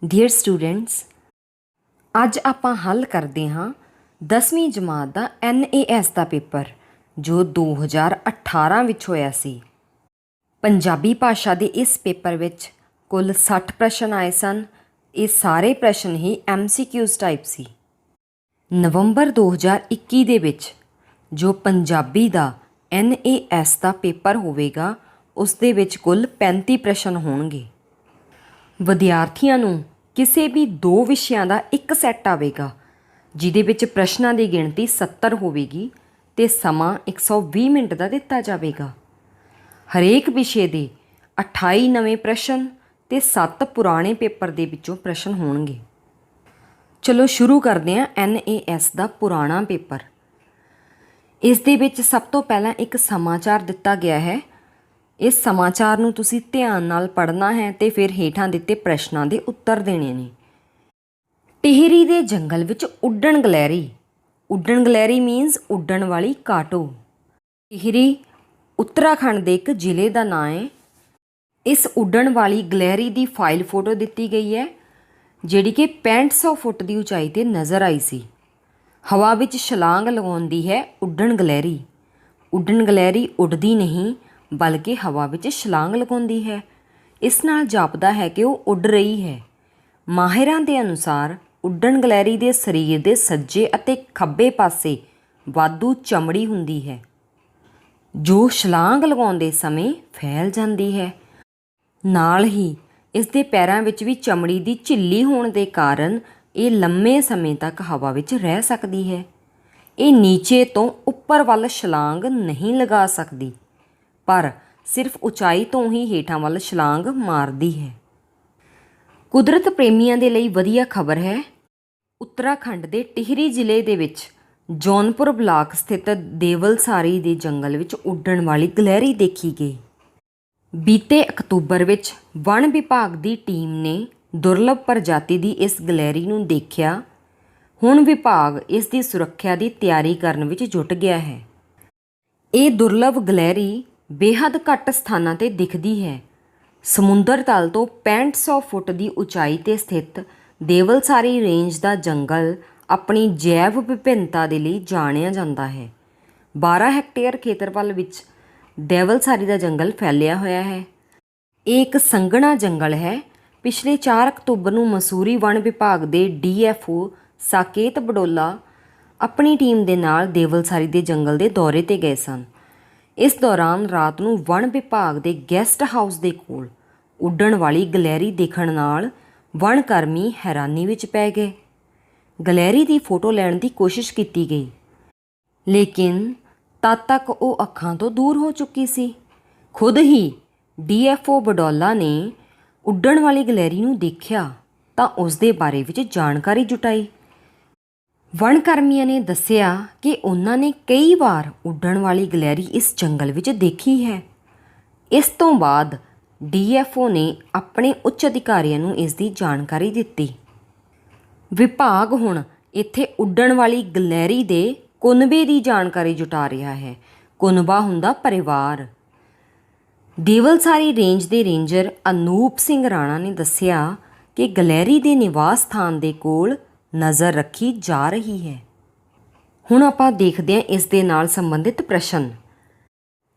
Dear students, ਅੱਜ ਆਪਾਂ ਹੱਲ ਕਰਦੇ ਹਾਂ 10ਵੀਂ ਜਮਾਤ ਦਾ NAS ਦਾ ਪੇਪਰ ਜੋ 2018 ਵਿੱਚ ਹੋਇਆ ਸੀ। ਪੰਜਾਬੀ ਭਾਸ਼ਾ ਦੇ ਇਸ ਪੇਪਰ ਵਿੱਚ ਕੁੱਲ 60 ਪ੍ਰਸ਼ਨ ਆਏ ਸਨ। ਇਹ ਸਾਰੇ ਪ੍ਰਸ਼ਨ ਹੀ MCQs ਟਾਈਪ ਸੀ। ਨਵੰਬਰ 2021 ਦੇ ਵਿੱਚ ਜੋ ਪੰਜਾਬੀ ਦਾ NAS ਦਾ ਪੇਪਰ ਹੋਵੇਗਾ ਉਸ ਦੇ ਵਿੱਚ ਕੁੱਲ 35 ਪ੍ਰਸ਼ਨ ਹੋਣਗੇ। ਵਿਦਿਆਰਥੀਆਂ ਨੂੰ ਕਿਸੇ ਵੀ 2 ਵਿਸ਼ਿਆਂ ਦਾ ਇੱਕ ਸੈੱਟ ਆਵੇਗਾ ਜਿਹਦੇ ਵਿੱਚ ਪ੍ਰਸ਼ਨਾਂ ਦੀ ਗਿਣਤੀ 70 ਹੋਵੇਗੀ ਅਤੇ ਸਮਾਂ 120 ਮਿੰਟ ਦਾ ਦਿੱਤਾ ਜਾਵੇਗਾ। ਹਰੇਕ ਵਿਸ਼ੇ ਦੇ 28 ਨਵੇਂ ਪ੍ਰਸ਼ਨ ਅਤੇ 7 ਪੁਰਾਣੇ ਪੇਪਰ ਦੇ ਵਿੱਚੋਂ ਪ੍ਰਸ਼ਨ ਹੋਣਗੇ। ਚਲੋ ਸ਼ੁਰੂ ਕਰਦੇ ਹਾਂ NAS ਦਾ ਪੁਰਾਣਾ ਪੇਪਰ। ਇਸ ਦੇ ਵਿੱਚ ਸਭ ਤੋਂ ਪਹਿਲਾਂ ਇੱਕ ਸਮਾਚਾਰ ਦਿੱਤਾ ਗਿਆ ਹੈ। ਇਸ ਸਮਾਚਾਰ ਨੂੰ ਤੁਸੀਂ ਧਿਆਨ ਨਾਲ ਪੜ੍ਹਨਾ ਹੈ ਅਤੇ ਫਿਰ ਹੇਠਾਂ ਦਿੱਤੇ ਪ੍ਰਸ਼ਨਾਂ ਦੇ ਉੱਤਰ ਦੇਣੇ ਨੇ। ਟਿਹਰੀ ਦੇ ਜੰਗਲ ਵਿੱਚ ਉੱਡਣ ਗਲੈਰੀ। ਉੱਡਣ ਗਲੈਰੀ ਮੀਨਸ ਉੱਡਣ ਵਾਲੀ ਕਾਟੋ। ਟਿਹਰੀ ਉੱਤਰਾਖੰਡ ਦੇ ਇੱਕ ਜ਼ਿਲ੍ਹੇ ਦਾ ਨਾਂ ਹੈ। ਇਸ ਉੱਡਣ ਵਾਲੀ ਗਲੈਰੀ ਦੀ ਫਾਈਲ ਫੋਟੋ ਦਿੱਤੀ ਗਈ ਹੈ ਜਿਹੜੀ ਕਿ 6500 ਫੁੱਟ ਦੀ ਉਚਾਈ 'ਤੇ ਨਜ਼ਰ ਆਈ ਸੀ। ਹਵਾ ਵਿੱਚ ਛਲਾਂਗ ਲਗਾਉਂਦੀ ਹੈ ਉੱਡਣ ਗਲੈਰੀ। ਉੱਡਣ ਗਲੈਰੀ ਉੱਡਦੀ ਨਹੀਂ ਬਲਕਿ ਹਵਾ ਵਿੱਚ ਛਲਾਂਗ ਲਗਾਉਂਦੀ ਹੈ। ਇਸ ਨਾਲ ਜਾਪਦਾ ਹੈ ਕਿ ਉਹ ਉੱਡ ਰਹੀ ਹੈ। ਮਾਹਿਰਾਂ ਦੇ ਅਨੁਸਾਰ ਉੱਡਣ ਗਲੈਰੀ ਦੇ ਸਰੀਰ ਦੇ ਸੱਜੇ ਅਤੇ ਖੱਬੇ ਪਾਸੇ ਵਾਧੂ ਚਮੜੀ ਹੁੰਦੀ ਹੈ ਜੋ ਛਲਾਂਗ ਲਗਾਉਂਦੇ ਸਮੇਂ ਫੈਲ ਜਾਂਦੀ ਹੈ। ਨਾਲ ਹੀ ਇਸ ਦੇ ਪੈਰਾਂ ਵਿੱਚ ਵੀ ਚਮੜੀ ਦੀ ਝਿੱਲੀ ਹੋਣ ਦੇ ਕਾਰਨ ਇਹ ਲੰਮੇ ਸਮੇਂ ਤੱਕ ਹਵਾ ਵਿੱਚ ਰਹਿ ਸਕਦੀ ਹੈ। ਇਹ ਨੀਚੇ ਤੋਂ ਉੱਪਰ ਵੱਲ ਛਲਾਂਗ ਨਹੀਂ ਲਗਾ ਸਕਦੀ ਪਰ ਸਿਰਫ ਉਚਾਈ ਤੋਂ ਹੀ ਹੇਠਾਂ ਵੱਲ ਛਲਾਂਗ ਮਾਰਦੀ ਹੈ। ਕੁਦਰਤ ਪ੍ਰੇਮੀਆਂ ਦੇ ਲਈ ਵਧੀਆ ਖਬਰ ਹੈ। ਉੱਤਰਾਖੰਡ ਦੇ ਟਿਹਰੀ ਜ਼ਿਲ੍ਹੇ ਦੇ ਵਿੱਚ ਜੌਨਪੁਰ ਬਲਾਕ ਸਥਿਤ ਦੇਵਲਸਾਰੀ ਦੇ ਜੰਗਲ ਵਿੱਚ ਉੱਡਣ ਵਾਲੀ ਗਲੈਰੀ ਦੇਖੀ ਗਈ। ਬੀਤੇ ਅਕਤੂਬਰ ਵਿੱਚ ਵਣ ਵਿਭਾਗ ਦੀ ਟੀਮ ਨੇ ਦੁਰਲੱਭ ਪ੍ਰਜਾਤੀ ਦੀ ਇਸ ਗਲੈਰੀ ਨੂੰ ਦੇਖਿਆ। ਹੁਣ ਵਿਭਾਗ ਇਸ ਦੀ ਸੁਰੱਖਿਆ ਦੀ ਤਿਆਰੀ ਕਰਨ ਵਿੱਚ ਜੁਟ ਗਿਆ ਹੈ। ਇਹ ਦੁਰਲੱਭ ਗਲੈਰੀ ਬੇਹੱਦ ਘੱਟ ਸਥਾਨਾਂ 'ਤੇ ਦਿਖਦੀ ਹੈ। ਸਮੁੰਦਰ ਤਲ ਤੋਂ 6500 ਫੁੱਟ ਦੀ ਉਚਾਈ 'ਤੇ ਸਥਿਤ ਦੇਵਲਸਾਰੀ ਰੇਂਜ ਦਾ ਜੰਗਲ ਆਪਣੀ ਜੈਵ ਵਿਭਿੰਨਤਾ ਦੇ ਲਈ ਜਾਣਿਆ ਜਾਂਦਾ ਹੈ। 12 ਹੈਕਟੇਅਰ ਖੇਤਰਫਲ ਵਿੱਚ ਦੇਵਲਸਾਰੀ ਦਾ ਜੰਗਲ ਫੈਲਿਆ ਹੋਇਆ ਹੈ। ਇਹ ਇੱਕ ਸੰਘਣਾ ਜੰਗਲ ਹੈ। ਪਿਛਲੇ 4 ਅਕਤੂਬਰ ਨੂੰ ਮਸੂਰੀ ਵਣ ਵਿਭਾਗ ਦੇ DFO ਸਾਕੇਤ ਬਡੋਲਾ ਆਪਣੀ ਟੀਮ ਦੇ ਨਾਲ ਦੇਵਲਸਾਰੀ ਦੇ ਜੰਗਲ ਦੇ ਦੌਰੇ 'ਤੇ ਗਏ ਸਨ। ਇਸ ਦੌਰਾਨ ਰਾਤ ਨੂੰ ਵਣ ਵਿਭਾਗ ਦੇ ਗੈਸਟ ਹਾਊਸ ਦੇ ਕੋਲ ਉੱਡਣ ਵਾਲੀ ਗਲੈਰੀ ਦੇਖਣ ਨਾਲ ਵਣ ਕਰਮੀ ਹੈਰਾਨੀ ਵਿੱਚ ਪੈ ਗਏ। ਗਲੈਰੀ ਦੀ ਫੋਟੋ ਲੈਣ ਦੀ ਕੋਸ਼ਿਸ਼ ਕੀਤੀ ਗਈ ਲੇਕਿਨ ਤਦ ਤੱਕ ਉਹ ਅੱਖਾਂ ਤੋਂ ਦੂਰ ਹੋ ਚੁੱਕੀ ਸੀ। ਖੁਦ ਹੀ DFO ਬਡੌਲਾ ਨੇ ਉੱਡਣ ਵਾਲੀ ਗਲੈਰੀ ਨੂੰ ਦੇਖਿਆ ਤਾਂ ਉਸ ਦੇ ਬਾਰੇ ਵਿੱਚ ਜਾਣਕਾਰੀ ਜੁਟਾਈ। ਵਣ ਕਰਮੀਆਂ ਨੇ ਦੱਸਿਆ ਕਿ ਉਹਨਾਂ ਨੇ ਕਈ ਵਾਰ ਉੱਡਣ ਵਾਲੀ ਗਲੈਰੀ ਇਸ ਜੰਗਲ ਵਿੱਚ ਦੇਖੀ ਹੈ। ਇਸ ਤੋਂ ਬਾਅਦ DFO ਨੇ ਆਪਣੇ ਉੱਚ ਅਧਿਕਾਰੀਆਂ ਨੂੰ ਇਸ ਦੀ ਜਾਣਕਾਰੀ ਦਿੱਤੀ। ਵਿਭਾਗ ਹੁਣ ਇੱਥੇ ਉੱਡਣ ਵਾਲੀ ਗਲੈਰੀ ਦੇ ਕੁਨਬੇ ਦੀ ਜਾਣਕਾਰੀ ਜੁਟਾ ਰਿਹਾ ਹੈ। ਕੁਨਬਾ ਹੁੰਦਾ ਪਰਿਵਾਰ। ਦੇਵਲਸਾਰੀ ਰੇਂਜ ਦੇ ਰੇਂਜਰ ਅਨੂਪ ਸਿੰਘ ਰਾਣਾ ਨੇ ਦੱਸਿਆ ਕਿ ਗਲੈਰੀ ਦੇ ਨਿਵਾਸ ਸਥਾਨ ਦੇ ਕੋਲ ਨਜ਼ਰ ਰੱਖੀ ਜਾ ਰਹੀ ਹੈ। ਹੁਣ ਆਪਾਂ ਦੇਖਦੇ ਹਾਂ ਇਸ ਦੇ ਨਾਲ ਸੰਬੰਧਿਤ ਪ੍ਰਸ਼ਨ।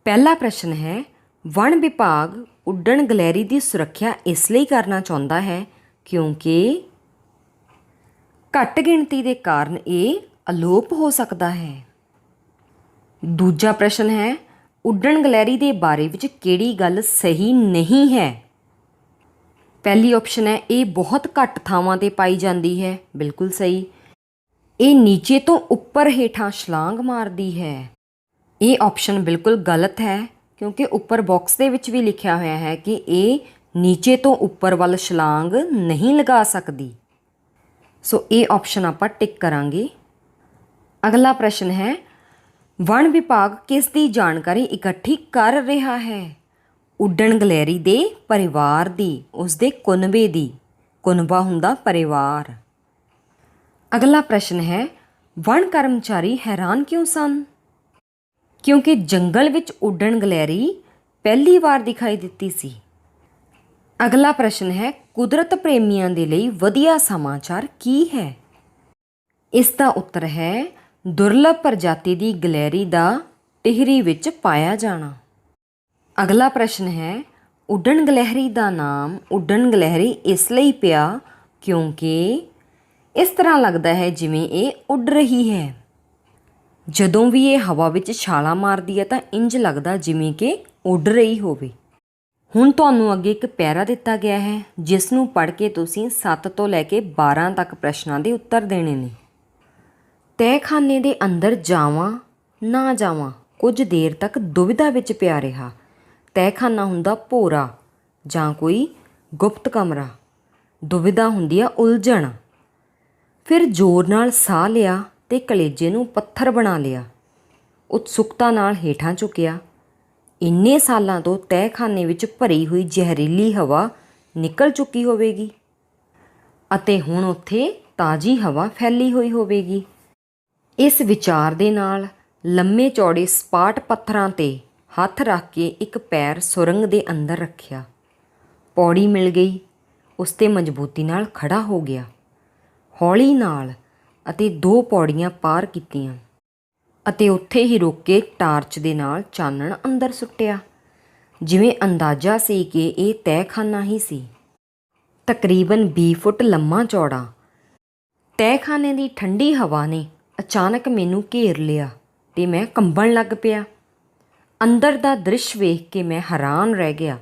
ਪਹਿਲਾ ਪ੍ਰਸ਼ਨ ਹੈ, ਵਣ ਵਿਭਾਗ ਉੱਡਣ ਗਲੈਰੀ ਦੀ ਸੁਰੱਖਿਆ ਇਸ ਲਈ ਕਰਨਾ ਚਾਹੁੰਦਾ ਹੈ ਕਿਉਂਕਿ ਘੱਟ ਗਿਣਤੀ ਦੇ ਕਾਰਨ ਇਹ ਅਲੋਪ ਹੋ ਸਕਦਾ ਹੈ। ਦੂਜਾ ਪ੍ਰਸ਼ਨ ਹੈ, ਉੱਡਣ ਗਲੈਰੀ ਦੇ ਬਾਰੇ ਵਿੱਚ ਕਿਹੜੀ ਗੱਲ ਸਹੀ ਨਹੀਂ ਹੈ। ਪਹਿਲੀ ਆਪਸ਼ਨ ਹੈ ਇਹ ਬਹੁਤ ਘੱਟ ਥਾਵਾਂ 'ਤੇ ਪਾਈ ਜਾਂਦੀ ਹੈ, ਬਿਲਕੁਲ ਸਹੀ। ਇਹ ਨੀਚੇ ਤੋਂ ਉੱਪਰ ਹੇਠਾਂ ਛਲਾਂਗ ਮਾਰਦੀ ਹੈ, ਇਹ ਆਪਸ਼ਨ ਬਿਲਕੁਲ ਗਲਤ ਹੈ ਕਿਉਂਕਿ ਉੱਪਰ ਬਾਕਸ ਦੇ ਵਿੱਚ ਵੀ ਲਿਖਿਆ ਹੋਇਆ ਹੈ ਕਿ ਇਹ ਨੀਚੇ ਤੋਂ ਉੱਪਰ ਵੱਲ ਛਲਾਂਗ ਨਹੀਂ ਲਗਾ ਸਕਦੀ। ਸੋ ਇਹ ਆਪਸ਼ਨ ਆਪਾਂ ਟਿਕ ਕਰਾਂਗੇ। ਅਗਲਾ ਪ੍ਰਸ਼ਨ ਹੈ, ਵਣ ਵਿਭਾਗ ਕਿਸ ਦੀ ਜਾਣਕਾਰੀ ਇਕੱਠੀ ਕਰ ਰਿਹਾ ਹੈ। ਉੱਡਣ ਗਲੈਰੀ ਦੇ ਪਰਿਵਾਰ ਦੀ, ਉਸ ਦੇ ਕੁਨਬੇ ਦੀ। ਕੁਨਬਾ ਹੁੰਦਾ ਪਰਿਵਾਰ। ਅਗਲਾ ਪ੍ਰਸ਼ਨ ਹੈ, ਵਣ ਕਰਮਚਾਰੀ ਹੈਰਾਨ ਕਿਉਂ ਸਨ। ਕਿਉਂਕਿ ਜੰਗਲ ਵਿੱਚ ਉੱਡਣ ਗਲੈਰੀ ਪਹਿਲੀ ਵਾਰ ਦਿਖਾਈ ਦਿੱਤੀ ਸੀ। ਅਗਲਾ ਪ੍ਰਸ਼ਨ ਹੈ, ਕੁਦਰਤ ਪ੍ਰੇਮੀਆਂ ਦੇ ਲਈ ਵਧੀਆ ਸਮਾਚਾਰ ਕੀ ਹੈ? ਇਸ ਦਾ ਉੱਤਰ ਹੈ ਦੁਰਲਭ ਪ੍ਰਜਾਤੀ ਦੀ ਗਲੈਰੀ ਦਾ ਟਿਹਰੀ ਵਿੱਚ ਪਾਇਆ ਜਾਣਾ। ਅਗਲਾ ਪ੍ਰਸ਼ਨ ਹੈ, ਉੱਡਣ ਗਲਹਿਰੀ ਦਾ ਨਾਮ ਉੱਡਣ ਗਲਹਿਰੀ ਇਸ ਲਈ ਪਿਆ ਕਿਉਂਕਿ ਇਸ ਤਰ੍ਹਾਂ ਲੱਗਦਾ ਹੈ ਜਿਵੇਂ ਇਹ ਉੱਡ ਰਹੀ ਹੈ। ਜਦੋਂ ਵੀ ਇਹ ਹਵਾ ਵਿੱਚ ਛਾਲਾਂ ਮਾਰਦੀ ਹੈ ਤਾਂ ਇੰਜ ਲੱਗਦਾ ਜਿਵੇਂ ਕਿ ਉੱਡ ਰਹੀ ਹੋਵੇ। ਹੁਣ ਤੁਹਾਨੂੰ ਅੱਗੇ ਇੱਕ ਪੈਰਾ ਦਿੱਤਾ ਗਿਆ ਹੈ ਜਿਸ ਨੂੰ ਪੜ੍ਹ ਕੇ ਤੁਸੀਂ 7 ਤੋਂ ਲੈ ਕੇ 12 ਤੱਕ ਪ੍ਰਸ਼ਨਾਂ ਦੇ ਉੱਤਰ ਦੇਣੇ ਨੇ। ਤਹਿਖਾਨੇ ਦੇ ਅੰਦਰ ਜਾਵਾਂ ਨਾ ਜਾਵਾਂ, ਕੁਝ ਦੇਰ ਤੱਕ ਦੁਵਿਧਾ ਵਿੱਚ ਪਿਆ ਰਿਹਾ। ਤਹਿਖਾਨਾ ਹੁੰਦਾ ਭੋਰਾ ਜਾਂ ਕੋਈ ਗੁਪਤ ਕਮਰਾ, ਦੁਵਿਧਾ ਹੁੰਦੀ ਆ ਉਲਝਣ। ਫਿਰ ਜ਼ੋਰ ਨਾਲ ਸਾਹ ਲਿਆ ਅਤੇ ਕਲੇਜੇ ਨੂੰ ਪੱਥਰ ਬਣਾ ਲਿਆ। ਉਤਸੁਕਤਾ ਨਾਲ ਹੇਠਾਂ ਝੁਕਿਆ। ਇੰਨੇ ਸਾਲਾਂ ਤੋਂ ਤਹਿਖਾਨੇ ਵਿੱਚ ਭਰੀ ਹੋਈ ਜ਼ਹਿਰੀਲੀ ਹਵਾ ਨਿਕਲ ਚੁੱਕੀ ਹੋਵੇਗੀ ਅਤੇ ਹੁਣ ਉੱਥੇ ਤਾਜ਼ੀ ਹਵਾ ਫੈਲੀ ਹੋਈ ਹੋਵੇਗੀ। ਇਸ ਵਿਚਾਰ ਦੇ ਨਾਲ ਲੰਮੇ ਚੌੜੇ ਸਪਾਟ ਪੱਥਰਾਂ 'ਤੇ ਹੱਥ ਰੱਖ ਕੇ ਇੱਕ ਪੈਰ ਸੁਰੰਗ ਦੇ ਅੰਦਰ ਰੱਖਿਆ। ਪੌੜੀ ਮਿਲ ਗਈ। ਉਸ 'ਤੇ ਮਜ਼ਬੂਤੀ ਨਾਲ ਖੜ੍ਹਾ ਹੋ ਗਿਆ। ਹੌਲੀ ਨਾਲ ਅਤੇ 2 ਪੌੜੀਆਂ ਪਾਰ ਕੀਤੀਆਂ ਅਤੇ ਉੱਥੇ ਹੀ ਰੁਕ ਕੇ ਟਾਰਚ ਦੇ ਨਾਲ ਚਾਨਣ ਅੰਦਰ ਸੁੱਟਿਆ। ਜਿਵੇਂ ਅੰਦਾਜ਼ਾ ਸੀ ਕਿ ਇਹ ਤਹਿਖਾਨਾ ਹੀ ਸੀ, ਤਕਰੀਬਨ 20 ਫੁੱਟ ਲੰਮਾ ਚੌੜਾ। ਤਹਿਖਾਨੇ ਦੀ ਠੰਡੀ ਹਵਾ ਨੇ ਅਚਾਨਕ ਮੈਨੂੰ ਘੇਰ ਲਿਆ ਅਤੇ ਮੈਂ ਕੰਬਣ ਲੱਗ ਪਿਆ। ਅੰਦਰ ਦਾ ਦ੍ਰਿਸ਼ ਵੇਖ ਕੇ ਮੈਂ ਹੈਰਾਨ ਰਹਿ ਗਿਆ।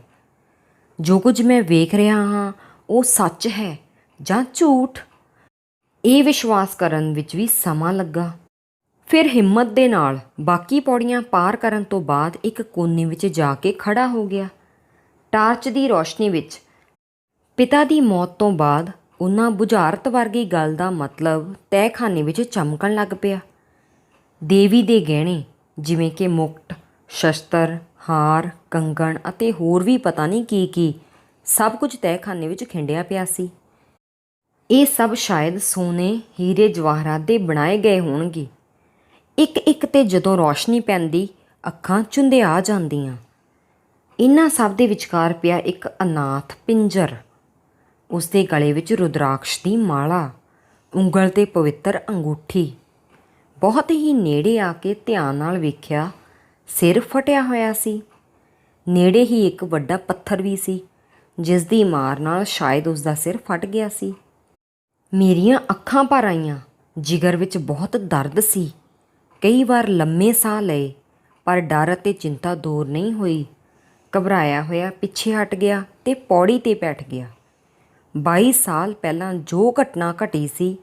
ਜੋ ਕੁਝ ਮੈਂ ਵੇਖ ਰਿਹਾ ਹਾਂ ਉਹ ਸੱਚ ਹੈ ਜਾਂ ਝੂਠ, ਇਹ ਵਿਸ਼ਵਾਸ ਕਰਨ ਵਿੱਚ ਵੀ ਸਮਾਂ ਲੱਗਾ। ਫਿਰ ਹਿੰਮਤ ਦੇ ਨਾਲ ਬਾਕੀ ਪੌੜੀਆਂ ਪਾਰ ਕਰਨ ਤੋਂ ਬਾਅਦ ਇੱਕ ਕੋਨੇ ਵਿੱਚ ਜਾ ਕੇ ਖੜ੍ਹਾ ਹੋ ਗਿਆ। ਟਾਰਚ ਦੀ ਰੌਸ਼ਨੀ ਵਿੱਚ ਪਿਤਾ ਦੀ ਮੌਤ ਤੋਂ ਬਾਅਦ ਉਹਨਾਂ ਬੁਝਾਰਤ ਵਰਗੀ ਗੱਲ ਦਾ ਮਤਲਬ ਤਹਿਖਾਨੇ ਵਿੱਚ ਚਮਕਣ ਲੱਗ ਪਿਆ। ਦੇਵੀ ਦੇ ਗਹਿਣੇ ਜਿਵੇਂ ਕਿ ਮੁਕਟ, ਸ਼ਸਤਰ, ਹਾਰ, ਕੰਗਣ ਅਤੇ ਹੋਰ ਵੀ ਪਤਾ ਨਹੀਂ ਕੀ ਸਭ ਕੁਝ ਤਹਿਖਾਨੇ ਵਿੱਚ ਖਿੰਡਿਆ ਪਿਆ ਸੀ। ਇਹ ਸਭ ਸ਼ਾਇਦ ਸੋਨੇ, ਹੀਰੇ ਜਵਾਹਰਾਤ ਦੇ ਬਣਾਏ ਗਏ ਹੋਣਗੇ। ਇੱਕ ਇੱਕ 'ਤੇ ਜਦੋਂ ਰੌਸ਼ਨੀ ਪੈਂਦੀ ਅੱਖਾਂ ਚੁੰਧਿਆ ਜਾਂਦੀਆਂ। ਇਹਨਾਂ ਸਭ ਦੇ ਵਿਚਕਾਰ ਪਿਆ ਇੱਕ ਅਨਾਥ ਪਿੰਜਰ। ਉਸ ਦੇ ਗਲੇ ਵਿੱਚ ਰੁਦਰਾਕਸ਼ ਦੀ ਮਾਲਾ, ਉਂਗਲ 'ਤੇ ਪਵਿੱਤਰ ਅੰਗੂਠੀ। ਬਹੁਤ ਹੀ ਨੇੜੇ ਆ ਕੇ ਧਿਆਨ ਨਾਲ ਵੇਖਿਆ, ਸਿਰ ਫਟਿਆ ਹੋਇਆ ਸੀ। ਨੇੜੇ ਹੀ ਇੱਕ ਵੱਡਾ ਪੱਥਰ ਵੀ ਸੀ ਜਿਸ ਦੀ ਮਾਰ ਨਾਲ ਸ਼ਾਇਦ ਉਸ ਦਾ ਸਿਰ ਫਟ ਗਿਆ ਸੀ। ਮੇਰੀਆਂ ਅੱਖਾਂ ਭਰ ਆਈਆਂ। ਜਿਗਰ ਵਿੱਚ ਬਹੁਤ ਦਰਦ ਸੀ। ਕਈ ਵਾਰ ਲੰਮੇ ਸਾਹ ਲਏ ਪਰ ਡਰ ਅਤੇ ਚਿੰਤਾ ਦੂਰ ਨਹੀਂ ਹੋਈ। ਘਬਰਾਇਆ ਹੋਇਆ ਪਿੱਛੇ ਹਟ ਗਿਆ ਅਤੇ ਪੌੜੀ 'ਤੇ ਬੈਠ ਗਿਆ। 22 ਸਾਲ ਪਹਿਲਾਂ ਜੋ ਘਟਨਾ ਘਟੀ ਸੀ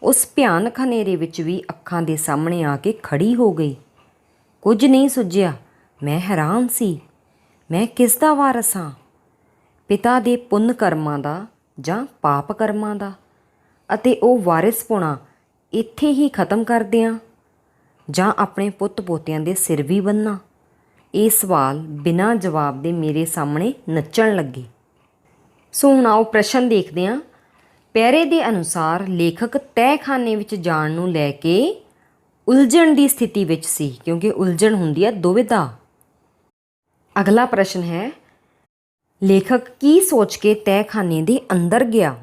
ਉਸ ਭਿਆਨਕ ਹਨੇਰੇ ਵਿੱਚ ਵੀ ਅੱਖਾਂ ਦੇ ਸਾਹਮਣੇ ਆ ਕੇ ਖੜੀ ਹੋ ਗਈ। ਕੁਝ ਨਹੀਂ ਸੁੱਝਿਆ। ਮੈਂ ਹੈਰਾਨ ਸੀ। ਮੈਂ ਕਿਸ ਦਾ ਵਾਰਸ ਹਾਂ? ਪਿਤਾ ਦੇ ਪੁੰਨ ਕਰਮਾਂ ਦਾ ਜਾਂ ਪਾਪ ਕਰਮਾਂ ਦਾ? ਅਤੇ ਉਹ ਵਾਰਿਸ ਪੁਣਾ ਇੱਥੇ ਹੀ ਖਤਮ ਕਰ ਦਿਆਂ ਜਾਂ ਆਪਣੇ ਪੁੱਤ ਪੋਤਿਆਂ ਦੇ ਸਿਰ ਵੀ ਬੰਨਾਂ? ਇਹ ਸਵਾਲ ਬਿਨਾਂ ਜਵਾਬ ਦੇ ਮੇਰੇ ਸਾਹਮਣੇ ਨੱਚਣ ਲੱਗੇ। ਸੋ ਹੁਣ ਆਓ ਪ੍ਰਸ਼ਨ ਦੇਖਦੇ ਹਾਂ। ਪੈਰੇ ਦੇ ਅਨੁਸਾਰ ਲੇਖਕ ਤਹਿਖਾਨੇ ਵਿੱਚ ਜਾਣ ਨੂੰ ਲੈ ਕੇ ਉਲਝਣ ਦੀ ਸਥਿਤੀ ਵਿੱਚ ਸੀ ਕਿਉਂਕਿ ਉਲਝਣ ਹੁੰਦੀ ਹੈ ਦੁਵਿਧਾ। ਅਗਲਾ ਪ੍ਰਸ਼ਨ ਹੈ, ਲੇਖਕ ਕੀ ਸੋਚ ਕੇ ਤਹਿਖਾਨੇ ਦੇ ਅੰਦਰ ਗਿਆ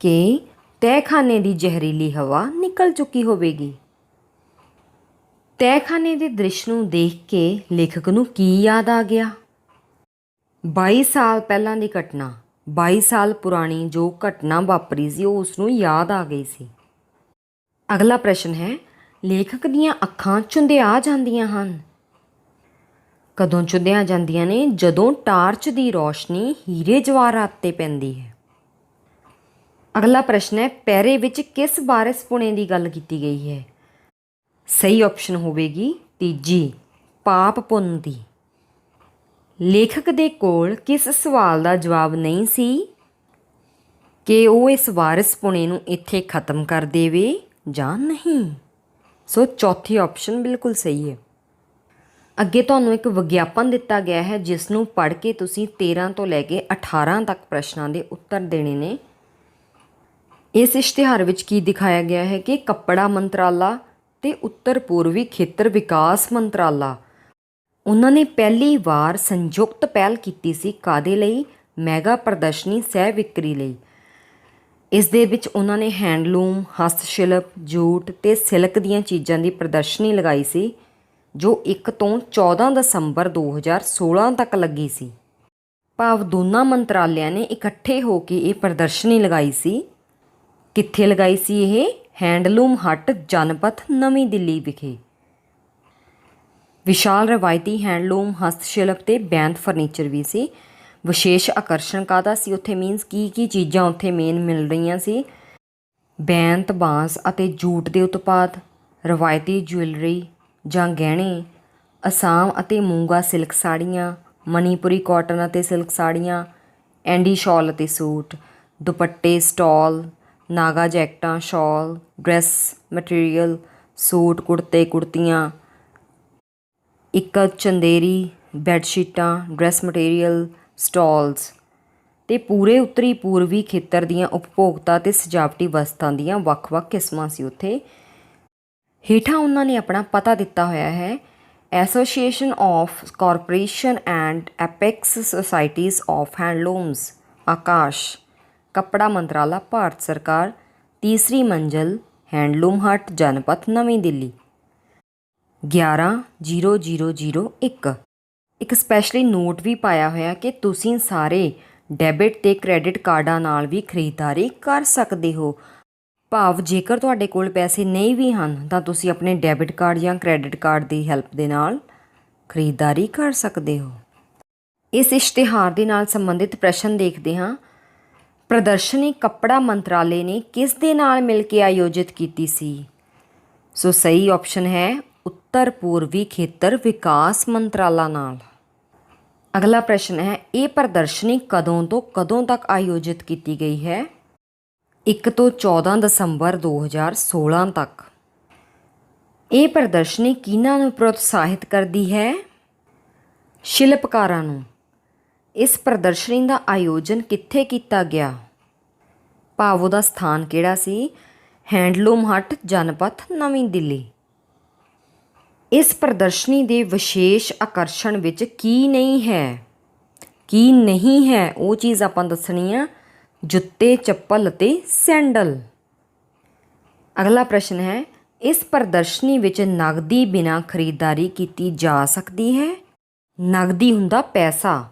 ਕਿ ਤਹਿਖਾਨੇ ਦੀ ਜ਼ਹਿਰੀਲੀ ਹਵਾ ਨਿਕਲ ਚੁੱਕੀ ਹੋਵੇਗੀ। ਤਹਿਖਾਨੇ ਦੇ ਦ੍ਰਿਸ਼ ਨੂੰ ਦੇਖ ਕੇ ਲੇਖਕ ਨੂੰ ਕੀ ਯਾਦ ਆ ਗਿਆ? 22 ਸਾਲ ਪਹਿਲਾਂ ਦੀ ਘਟਨਾ, 22 ਸਾਲ ਪੁਰਾਣੀ ਜੋ ਘਟਨਾ ਵਾਪਰੀ ਸੀ ਉਹ ਉਸਨੂੰ ਯਾਦ ਆ ਗਈ ਸੀ। ਅਗਲਾ ਪ੍ਰਸ਼ਨ ਹੈ, ਲੇਖਕ ਦੀਆਂ ਅੱਖਾਂ ਚੁੰਧਿਆ ਜਾਂਦੀਆਂ ਹਨ। ਕਦੋਂ ਚੁੰਧਿਆ ਜਾਂਦੀਆਂ ਨੇ? ਜਦੋਂ ਟਾਰਚ ਦੀ ਰੌਸ਼ਨੀ ਹੀਰੇ ਜਵਾਹਰਾਤ 'ਤੇ ਪੈਂਦੀ ਹੈ। ਅਗਲਾ ਪ੍ਰਸ਼ਨ ਹੈ, ਪੈਰੇ ਵਿੱਚ ਕਿਸ ਵਾਰਿਸ ਪੁਣੇ ਦੀ ਗੱਲ ਕੀਤੀ ਗਈ ਹੈ? ਸਹੀ ਆਪਸ਼ਨ ਹੋਵੇਗੀ ਤੀਜੀ, ਪਾਪ ਪੁੰਨ ਦੀ। ਲੇਖਕ ਦੇ ਕੋਲ ਕਿਸ ਸਵਾਲ ਦਾ ਜਵਾਬ ਨਹੀਂ ਸੀ ਕਿ ਉਹ ਇਸ ਵਾਰਿਸ ਪੁਣੇ ਨੂੰ ਇੱਥੇ ਖਤਮ ਕਰ ਦੇਵੇ ਜਾਂ ਨਹੀਂ। ਸੋ ਚੌਥੀ ਆਪਸ਼ਨ ਬਿਲਕੁਲ ਸਹੀ ਹੈ। ਅੱਗੇ ਤੁਹਾਨੂੰ ਇੱਕ ਵਿਗਿਆਪਨ ਦਿੱਤਾ ਗਿਆ ਹੈ ਜਿਸ ਨੂੰ ਪੜ੍ਹ ਕੇ ਤੁਸੀਂ 13 ਤੋਂ ਲੈ ਕੇ 18 ਤੱਕ ਪ੍ਰਸ਼ਨਾਂ ਦੇ ਉੱਤਰ ਦੇਣੇ ਨੇ। ਇਸ ਇਸ਼ਤਿਹਾਰ ਵਿੱਚ ਕੀ ਦਿਖਾਇਆ ਗਿਆ ਹੈ ਕਿ ਕੱਪੜਾ ਮੰਤਰਾਲਾ ਅਤੇ ਉੱਤਰ ਪੂਰਬੀ ਖੇਤਰ ਵਿਕਾਸ ਮੰਤਰਾਲਾ ਉਹਨਾਂ ਨੇ ਪਹਿਲੀ ਵਾਰ ਸੰਯੁਕਤ ਪਹਿਲ ਕੀਤੀ ਸੀ। ਕਾਹਦੇ ਲਈ? ਮੈਗਾ ਪ੍ਰਦਰਸ਼ਨੀ ਸਹਿ ਵਿਕਰੀ ਲਈ। ਇਸ ਦੇ ਵਿੱਚ ਉਹਨਾਂ ਨੇ ਹੈਂਡਲੂਮ, ਹਸਤਸ਼ਿਲਪ, ਜੂਟ ਅਤੇ ਸਿਲਕ ਦੀਆਂ ਚੀਜ਼ਾਂ ਦੀ ਪ੍ਰਦਰਸ਼ਨੀ ਲਗਾਈ ਸੀ, ਜੋ 1 ਤੋਂ 14 ਦਸੰਬਰ 2016 ਤੱਕ ਲੱਗੀ ਸੀ। ਭਾਵ ਦੋਨਾਂ ਮੰਤਰਾਲਿਆਂ ਨੇ ਇਕੱਠੇ ਹੋ ਕੇ ਇਹ ਪ੍ਰਦਰਸ਼ਨੀ ਲਗਾਈ ਸੀ। ਕਿੱਥੇ ਲਗਾਈ ਸੀ ਇਹ? ਹੈਂਡਲੂਮ ਹੱਟ, ਜਨਪਥ, ਨਵੀਂ ਦਿੱਲੀ ਵਿਖੇ। ਵਿਸ਼ਾਲ ਰਵਾਇਤੀ ਹੈਂਡਲੂਮ, ਹਸਤਸ਼ਿਲਪ ਅਤੇ ਬੈਂਤ ਫਰਨੀਚਰ ਵੀ ਸੀ। ਵਿਸ਼ੇਸ਼ ਆਕਰਸ਼ਣ ਕਾਹਦਾ ਸੀ ਉੱਥੇ? ਮੀਨਸ ਕੀ ਚੀਜ਼ਾਂ ਉੱਥੇ ਮੇਨ ਮਿਲ ਰਹੀਆਂ ਸੀ? ਬੈਂਤ, ਬਾਂਸ ਅਤੇ ਜੂਟ ਦੇ ਉਤਪਾਦ, ਰਵਾਇਤੀ ਜੁਐਲਰੀ ਜਾਂ ਗਹਿਣੇ, ਅਸਾਮ ਅਤੇ ਮੂੰਗਾ ਸਿਲਕ ਸਾੜੀਆਂ, ਮਨੀਪੁਰੀ ਕਾਟਨ ਅਤੇ ਸਿਲਕ ਸਾੜੀਆਂ, ਐਂਡੀ ਸ਼ਾਲ ਅਤੇ ਸੂਟ, ਦੁਪੱਟੇ, ਸਟਾਲ, ਨਾਗਾ ਜੈਕਟਾਂ, ਸ਼ਾਲ, ਡਰੈਸ ਮਟੀਰੀਅਲ, ਸੂਟ, ਕੁੜਤੇ, ਕੁੜਤੀਆਂ, ਇਕਤ, ਚੰਦੇਰੀ, ਬੈੱਡਸ਼ੀਟਾਂ, ਡਰੈਸ ਮਟੀਰੀਅਲ, ਸਟਾਲਸ ਅਤੇ ਪੂਰੇ ਉੱਤਰੀ ਪੂਰਬੀ ਖੇਤਰ ਦੀਆਂ ਉਪਭੋਗਤਾ ਅਤੇ ਸਜਾਵਟੀ ਵਸਤਾਂ ਦੀਆਂ ਵੱਖ-ਵੱਖ ਕਿਸਮਾਂ ਸੀ ਉੱਥੇ। ਹੇਠਾਂ ਉਹਨਾਂ ਨੇ ਆਪਣਾ ਪਤਾ ਦਿੱਤਾ ਹੋਇਆ ਹੈ। Association of corporation and apex societies of handlooms, Aakash, ਕੱਪੜਾ ਮੰਤਰਾਲਾ, ਭਾਰਤ ਸਰਕਾਰ, ਤੀਸਰੀ ਮੰਜ਼ਿਲ, ਹੈਂਡਲੂਮ ਹੱਟ, ਜਨਪਥ, ਨਵੀਂ ਦਿੱਲੀ। 11/0001। ਇੱਕ ਸਪੈਸ਼ਲੀ ਨੋਟ ਵੀ ਪਾਇਆ ਹੋਇਆ ਕਿ ਤੁਸੀਂ ਸਾਰੇ ਡੈਬਿਟ ਅਤੇ ਕ੍ਰੈਡਿਟ ਕਾਰਡਾਂ ਨਾਲ ਵੀ ਖਰੀਦਦਾਰੀ ਕਰ ਸਕਦੇ ਹੋ। ਭਾਵ ਜੇਕਰ ਤੁਹਾਡੇ ਕੋਲ ਪੈਸੇ ਨਹੀਂ ਵੀ ਹਨ ਤਾਂ ਤੁਸੀਂ ਆਪਣੇ ਡੈਬਿਟ ਕਾਰਡ ਜਾਂ ਕ੍ਰੈਡਿਟ ਕਾਰਡ ਦੀ ਹੈਲਪ ਦੇ ਨਾਲ ਖਰੀਦਦਾਰੀ ਕਰ ਸਕਦੇ ਹੋ। ਇਸ ਇਸ਼ਤਿਹਾਰ ਦੇ ਨਾਲ ਸੰਬੰਧਿਤ ਪ੍ਰਸ਼ਨ ਦੇਖਦੇ ਹਾਂ। ਪ੍ਰਦਰਸ਼ਨੀ ਕੱਪੜਾ ਮੰਤਰਾਲੇ ਨੇ ਕਿਸ ਦੇ ਨਾਲ ਮਿਲ ਕੇ ਆਯੋਜਿਤ ਕੀਤੀ ਸੀ? ਸੋ ਸਹੀ ਆਪਸ਼ਨ ਹੈ ਉੱਤਰ ਪੂਰਬੀ ਖੇਤਰ ਵਿਕਾਸ ਮੰਤਰਾਲਾ ਨਾਲ। ਅਗਲਾ ਪ੍ਰਸ਼ਨ ਹੈ, ਇਹ ਪ੍ਰਦਰਸ਼ਨੀ ਕਦੋਂ ਤੋਂ ਕਦੋਂ ਤੱਕ ਆਯੋਜਿਤ ਕੀਤੀ ਗਈ ਹੈ? 1 ਤੋਂ 14 ਦਸੰਬਰ 2016 ਤੱਕ। ਇਹ ਪ੍ਰਦਰਸ਼ਨੀ ਕਿਹਨਾਂ ਨੂੰ ਪ੍ਰੋਤਸਾਹਿਤ ਕਰਦੀ ਹੈ? ਸ਼ਿਲਪਕਾਰਾਂ ਨੂੰ। ਇਸ ਪ੍ਰਦਰਸ਼ਨੀ ਦਾ ਆਯੋਜਨ ਕਿੱਥੇ ਕੀਤਾ ਗਿਆ? ਭਾਵ ਉਹਦਾ ਸਥਾਨ ਕਿਹੜਾ ਸੀ? ਹੈਂਡਲੂਮ ਹੱਟ, ਜਨਪਥ, ਨਵੀਂ ਦਿੱਲੀ। ਇਸ ਪ੍ਰਦਰਸ਼ਨੀ ਦੇ ਵਿਸ਼ੇਸ਼ ਆਕਰਸ਼ਣ ਵਿੱਚ ਕੀ ਨਹੀਂ ਹੈ? ਕੀ ਨਹੀਂ ਹੈ ਉਹ ਚੀਜ਼ ਆਪਾਂ ਦੱਸਣੀ ਆ। ਜੁੱਤੇ, ਚੱਪਲ ਅਤੇ ਸੈਂਡਲ। ਅਗਲਾ ਪ੍ਰਸ਼ਨ ਹੈ, ਇਸ ਪ੍ਰਦਰਸ਼ਨੀ ਵਿੱਚ ਨਗਦੀ ਬਿਨਾਂ ਖਰੀਦਦਾਰੀ ਕੀਤੀ ਜਾ ਸਕਦੀ ਹੈ? ਨਗਦੀ ਹੁੰਦਾ ਪੈਸਾ,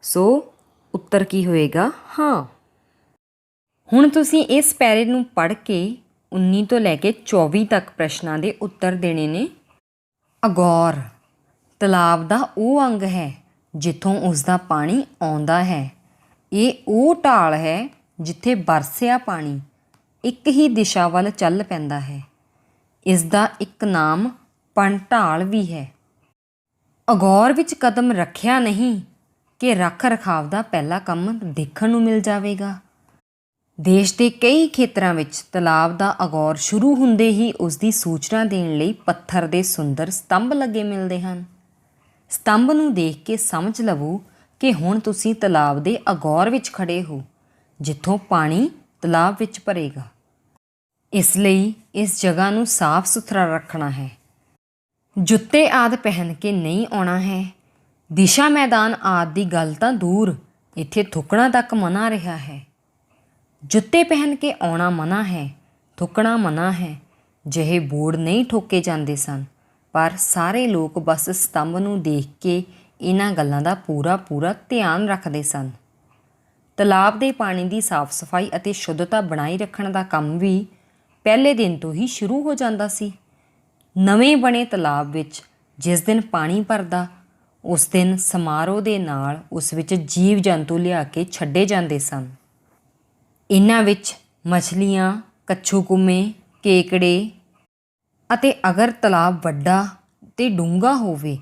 ਸੋ ਉੱਤਰ ਕੀ ਹੋਏਗਾ? ਹਾਂ। ਹੁਣ ਤੁਸੀਂ ਇਸ ਪੈਰੇ ਨੂੰ ਪੜ੍ਹ ਕੇ 19 ਤੋਂ ਲੈ ਕੇ 24 ਤੱਕ ਪ੍ਰਸ਼ਨਾਂ ਦੇ ਉੱਤਰ ਦੇਣੇ ਨੇ। ਅਗੌਰ ਤਲਾਬ ਦਾ ਉਹ ਅੰਗ ਹੈ ਜਿੱਥੋਂ ਉਸ ਦਾ ਪਾਣੀ ਆਉਂਦਾ ਹੈ। ਇਹ ਉਹ ਢਾਲ ਹੈ ਜਿੱਥੇ ਬਰਸਿਆ ਪਾਣੀ ਇੱਕ ਹੀ ਦਿਸ਼ਾ ਵੱਲ ਚੱਲ ਪੈਂਦਾ ਹੈ। ਇਸ ਦਾ ਇੱਕ ਨਾਮ ਪਣਢਾਲ ਵੀ ਹੈ। ਅਗੌਰ ਵਿੱਚ ਕਦਮ ਰੱਖਿਆ ਨਹੀਂ ਕਿ ਰੱਖ ਰਖਾਵ ਦਾ ਪਹਿਲਾ ਕੰਮ ਦੇਖਣ ਨੂੰ ਮਿਲ ਜਾਵੇਗਾ। ਦੇਸ਼ ਦੇ ਕਈ ਖੇਤਰਾਂ ਵਿੱਚ ਤਲਾਬ ਦਾ ਅਗੌਰ ਸ਼ੁਰੂ ਹੁੰਦੇ ਹੀ ਉਸ ਦੀ ਸੂਚਨਾ ਦੇਣ ਲਈ ਪੱਥਰ ਦੇ ਸੁੰਦਰ ਸਤੰਭ ਲੱਗੇ ਮਿਲਦੇ ਹਨ। ਸਤੰਭ ਨੂੰ ਦੇਖ ਕੇ ਸਮਝ ਲਵੋ ਕਿ ਹੁਣ ਤੁਸੀਂ ਤਲਾਬ ਦੇ ਅਗੌਰ ਵਿੱਚ ਖੜ੍ਹੇ ਹੋ, ਜਿੱਥੋਂ ਪਾਣੀ ਤਲਾਬ ਵਿੱਚ ਭਰੇਗਾ। ਇਸ ਲਈ ਇਸ ਜਗ੍ਹਾ ਨੂੰ ਸਾਫ਼ ਸੁਥਰਾ ਰੱਖਣਾ ਹੈ। ਜੁੱਤੇ ਆਦਿ ਪਹਿਨ ਕੇ ਨਹੀਂ ਆਉਣਾ ਹੈ। ਦਿਸ਼ਾ ਮੈਦਾਨ ਆਦਿ ਦੀ ਗੱਲ ਤਾਂ ਦੂਰ, ਇੱਥੇ ਥੁੱਕਣਾ ਤੱਕ ਮਨ੍ਹਾ ਰਿਹਾ ਹੈ। ਜੁੱਤੇ ਪਹਿਨ ਕੇ ਆਉਣਾ ਮਨ੍ਹਾ ਹੈ, ਥੁੱਕਣਾ ਮਨ੍ਹਾ ਹੈ। ਜਿਹੇ ਬੋਰਡ ਨਹੀਂ ਠੋਕੇ ਜਾਂਦੇ ਸਨ, ਪਰ ਸਾਰੇ ਲੋਕ ਬਸ ਸਤੰਭ ਨੂੰ ਦੇਖ ਕੇ ਇਹਨਾਂ ਗੱਲਾਂ ਦਾ ਪੂਰਾ ਧਿਆਨ ਰੱਖਦੇ ਸਨ। ਤਲਾਬ ਦੇ ਪਾਣੀ ਦੀ ਸਾਫ਼ ਸਫਾਈ ਅਤੇ ਸ਼ੁੱਧਤਾ ਬਣਾਈ ਰੱਖਣ ਦਾ ਕੰਮ ਵੀ ਪਹਿਲੇ ਦਿਨ ਤੋਂ ਹੀ ਸ਼ੁਰੂ ਹੋ ਜਾਂਦਾ ਸੀ। ਨਵੇਂ ਬਣੇ ਤਲਾਬ ਵਿੱਚ ਜਿਸ ਦਿਨ ਪਾਣੀ ਭਰਦਾ, ਉਸ ਦਿਨ ਸਮਾਰੋਹ ਦੇ ਨਾਲ ਉਸ ਵਿੱਚ ਜੀਵ ਜੰਤੂ ਲਿਆ ਕੇ ਛੱਡੇ ਜਾਂਦੇ ਸਨ। ਇਹਨਾਂ ਵਿੱਚ ਮਛਲੀਆਂ, ਕੱਛੂ ਕੁੰਮੇ, ਕੇਕੜੇ ਅਤੇ ਅਗਰ ਤਲਾਬ ਵੱਡਾ ਅਤੇ ਡੂੰਘਾ ਹੋਵੇ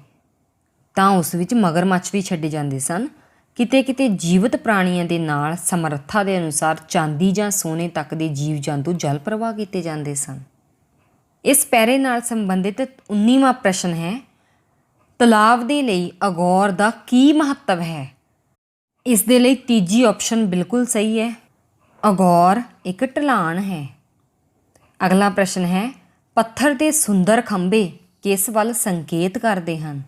ਤਾਂ ਉਸ ਵਿੱਚ ਮਗਰਮੱਛ ਵੀ ਛੱਡੇ ਜਾਂਦੇ ਸਨ। ਕਿਤੇ ਕਿਤੇ ਜੀਵਤ ਪ੍ਰਾਣੀਆਂ ਦੇ ਨਾਲ ਸਮਰੱਥਾ ਦੇ ਅਨੁਸਾਰ ਚਾਂਦੀ ਜਾਂ ਸੋਨੇ ਤੱਕ ਦੇ ਜੀਵ ਜੰਤੂ ਜਲ ਪ੍ਰਵਾਹ ਕੀਤੇ ਜਾਂਦੇ ਸਨ। ਇਸ ਪੈਰੇ ਨਾਲ ਸੰਬੰਧਿਤ 19ਵਾਂ ਪ੍ਰਸ਼ਨ ਹੈ, ਤਲਾਬ ਦੇ ਲਈ ਅਗੌਰ ਦਾ ਕੀ ਮਹੱਤਵ ਹੈ? ਇਸ ਦੇ ਲਈ ਤੀਜੀ ਆਪਸ਼ਨ ਬਿਲਕੁਲ ਸਹੀ ਹੈ। ਅਗੌਰ ਇੱਕ ਢਲਾਣ ਹੈ। ਅਗਲਾ ਪ੍ਰਸ਼ਨ ਹੈ, ਪੱਥਰ ਦੇ ਸੁੰਦਰ ਖੰਭੇ ਕਿਸ ਵੱਲ ਸੰਕੇਤ ਕਰਦੇ ਹਨ?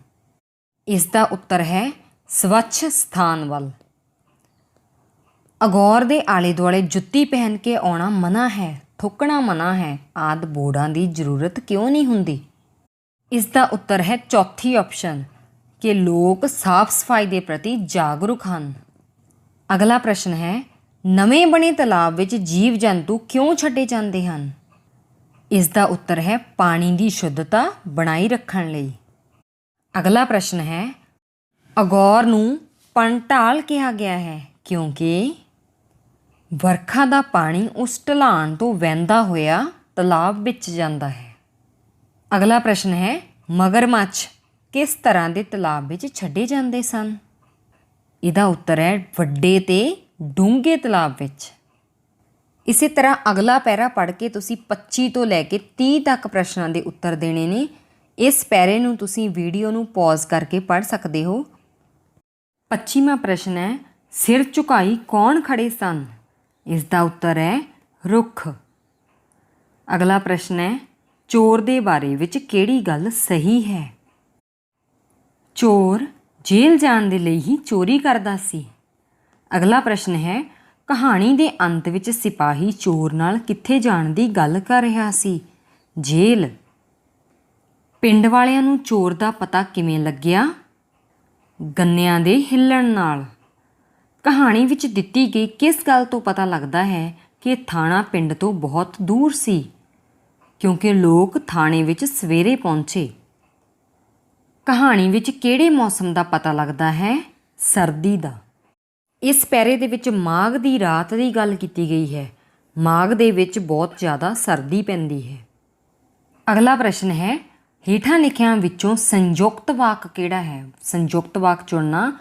ਇਸ ਦਾ ਉੱਤਰ ਹੈ ਸਵੱਛ ਸਥਾਨ ਵੱਲ। ਅਗੌਰ ਦੇ ਆਲੇ ਦੁਆਲੇ ਜੁੱਤੀ ਪਹਿਨ ਕੇ ਆਉਣਾ ਮਨਾ ਹੈ, ਥੁੱਕਣਾ ਮਨਾ ਹੈ ਆਦਿ ਬੋਰਡਾਂ ਦੀ ਜ਼ਰੂਰਤ ਕਿਉਂ ਨਹੀਂ ਹੁੰਦੀ? ਇਸ ਦਾ ਉੱਤਰ ਹੈ ਚੌਥੀ ਆਪਸ਼ਨ ਕਿ ਲੋਕ ਸਾਫ਼ ਸਫਾਈ ਦੇ ਪ੍ਰਤੀ ਜਾਗਰੂਕ ਹਨ। ਅਗਲਾ ਪ੍ਰਸ਼ਨ ਹੈ, ਨਵੇਂ ਬਣੇ ਤਲਾਬ ਵਿੱਚ ਜੀਵ ਜੰਤੂ ਕਿਉਂ ਛੱਡੇ ਜਾਂਦੇ ਹਨ? ਇਸ ਦਾ ਉੱਤਰ ਹੈ ਪਾਣੀ ਦੀ ਸ਼ੁੱਧਤਾ ਬਣਾਈ ਰੱਖਣ ਲਈ। ਅਗਲਾ ਪ੍ਰਸ਼ਨ ਹੈ, ਅਗੌਰ ਨੂੰ ਪੰਢਾਲ ਕਿਹਾ ਗਿਆ ਹੈ ਕਿਉਂਕਿ ਵਰਖਾ ਦਾ ਪਾਣੀ ਉਸ ਢਲਾਣ ਤੋਂ ਵਹਿੰਦਾ ਹੋਇਆ ਤਲਾਬ ਵਿੱਚ ਜਾਂਦਾ ਹੈ। ਅਗਲਾ ਪ੍ਰਸ਼ਨ ਹੈ, ਮਗਰਮੱਛ ਕਿਸ ਤਰ੍ਹਾਂ ਦੇ ਤਲਾਬ ਵਿੱਚ ਛੱਡੇ ਜਾਂਦੇ ਸਨ? ਇਹਦਾ ਉੱਤਰ ਹੈ ਵੱਡੇ ਤੇ ਡੂੰਘੇ ਤਲਾਬ ਵਿੱਚ। ਇਸੇ ਤਰ੍ਹਾਂ ਅਗਲਾ ਪੈਰਾ ਪੜ੍ਹ ਕੇ ਤੁਸੀਂ 25 ਤੋਂ ਲੈ ਕੇ 30 ਤੱਕ ਪ੍ਰਸ਼ਨਾਂ ਦੇ ਉੱਤਰ ਦੇਣੇ ਨੇ। ਇਸ ਪੈਰੇ ਨੂੰ ਤੁਸੀਂ ਵੀਡੀਓ ਨੂੰ ਪੌਜ਼ ਕਰਕੇ ਪੜ੍ਹ ਸਕਦੇ ਹੋ। 25ਵਾਂ ਪ੍ਰਸ਼ਨ ਹੈ, ਸਿਰ ਝੁਕਾਈ ਕੌਣ ਖੜੇ ਸਨ? ਇਸ ਦਾ ਉੱਤਰ ਹੈ ਰੁੱਖ। ਅਗਲਾ ਪ੍ਰਸ਼ਨ ਹੈ, ਚੋਰ ਦੇ ਬਾਰੇ ਵਿੱਚ ਕਿਹੜੀ ਗੱਲ ਸਹੀ ਹੈ? ਚੋਰ ਜੇਲ੍ਹ ਜਾਣ ਦੇ ਲਈ ਹੀ ਚੋਰੀ ਕਰਦਾ ਸੀ। ਅਗਲਾ ਪ੍ਰਸ਼ਨ ਹੈ, ਕਹਾਣੀ ਦੇ ਅੰਤ ਵਿੱਚ ਸਿਪਾਹੀ ਚੋਰ ਨਾਲ ਕਿੱਥੇ ਜਾਣ ਦੀ ਗੱਲ ਕਰ ਰਿਹਾ ਸੀ? ਜੇਲ੍ਹ। ਪਿੰਡ ਵਾਲਿਆਂ ਨੂੰ ਚੋਰ ਦਾ ਪਤਾ ਕਿਵੇਂ ਲੱਗਿਆ? ਗੰਨਿਆਂ ਦੇ ਹਿੱਲਣ ਨਾਲ। ਕਹਾਣੀ ਵਿੱਚ ਦਿੱਤੀ ਗਈ ਕਿਸ ਗੱਲ ਤੋਂ ਪਤਾ ਲੱਗਦਾ ਹੈ ਕਿ ਥਾਣਾ ਪਿੰਡ ਤੋਂ ਬਹੁਤ ਦੂਰ ਸੀ? ਕਿਉਂਕਿ ਲੋਕ ਥਾਣੇ ਵਿੱਚ ਸਵੇਰੇ ਪਹੁੰਚੇ। ਕਹਾਣੀ ਵਿੱਚ ਕਿਹੜੇ ਮੌਸਮ ਦਾ ਪਤਾ ਲੱਗਦਾ ਹੈ? ਸਰਦੀ ਦਾ। ਇਸ ਪੈਰੇ ਦੇ ਵਿੱਚ ਮਾਘ ਦੀ ਰਾਤ ਦੀ ਗੱਲ ਕੀਤੀ ਗਈ ਹੈ। ਮਾਘ ਦੇ ਵਿੱਚ ਬਹੁਤ ਜ਼ਿਆਦਾ ਸਰਦੀ ਪੈਂਦੀ ਹੈ। ਅਗਲਾ ਪ੍ਰਸ਼ਨ ਹੈ, ਹੇਠਾਂ ਲਿਖਿਆਂ ਵਿੱਚੋਂ ਸੰਯੁਕਤ ਵਾਕ ਕਿਹੜਾ ਹੈ? ਸੰਯੁਕਤ ਵਾਕ ਚੁਣਨਾ।